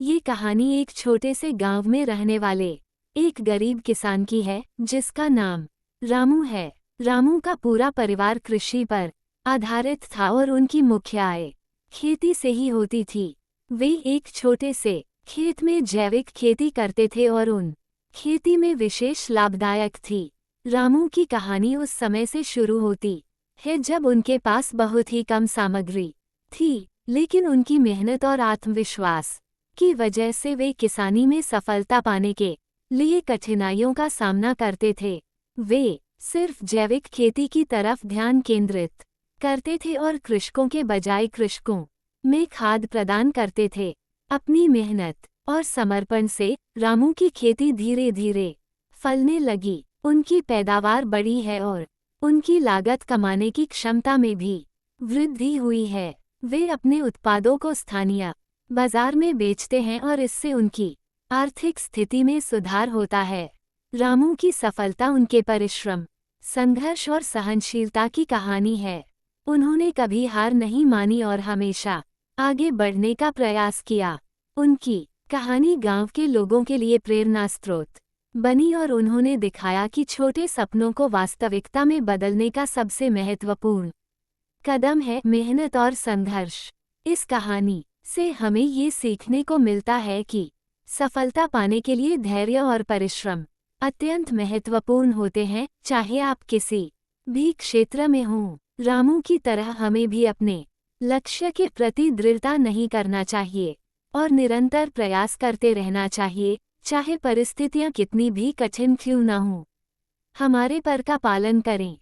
ये कहानी एक छोटे से गांव में रहने वाले एक गरीब किसान की है जिसका नाम रामू है। रामू का पूरा परिवार कृषि पर आधारित था और उनकी मुख्य आय खेती से ही होती थी। वे एक छोटे से खेत में जैविक खेती करते थे और उन खेती में विशेष लाभदायक थी। रामू की कहानी उस समय से शुरू होती है जब उनके पास बहुत ही कम सामग्री थी, लेकिन उनकी मेहनत और आत्मविश्वास की वजह से वे किसानी में सफलता पाने के लिए कठिनाइयों का सामना करते थे। वे सिर्फ जैविक खेती की तरफ ध्यान केंद्रित करते थे और कृषकों के बजाय कृषकों में खाद प्रदान करते थे। अपनी मेहनत और समर्पण से रामू की खेती धीरे धीरे फलने लगी। उनकी पैदावार बढ़ी है और उनकी लागत कमाने की क्षमता में भी वृद्धि हुई है। वे अपने उत्पादों को स्थानीय बाजार में बेचते हैं और इससे उनकी आर्थिक स्थिति में सुधार होता है। रामू की सफलता उनके परिश्रम, संघर्ष और सहनशीलता की कहानी है। उन्होंने कभी हार नहीं मानी और हमेशा आगे बढ़ने का प्रयास किया। उनकी कहानी गांव के लोगों के लिए प्रेरणा स्रोत बनी और उन्होंने दिखाया कि छोटे सपनों को वास्तविकता में बदलने का सबसे महत्वपूर्ण कदम है मेहनत और संघर्ष। इस कहानी से हमें ये सीखने को मिलता है कि सफलता पाने के लिए धैर्य और परिश्रम अत्यंत महत्वपूर्ण होते हैं, चाहे आप किसी भी क्षेत्र में हों। रामू की तरह हमें भी अपने लक्ष्य के प्रति दृढ़ता नहीं करना चाहिए और निरंतर प्रयास करते रहना चाहिए, चाहे परिस्थितियां कितनी भी कठिन क्यों न हों। हमारे पर का पालन करें।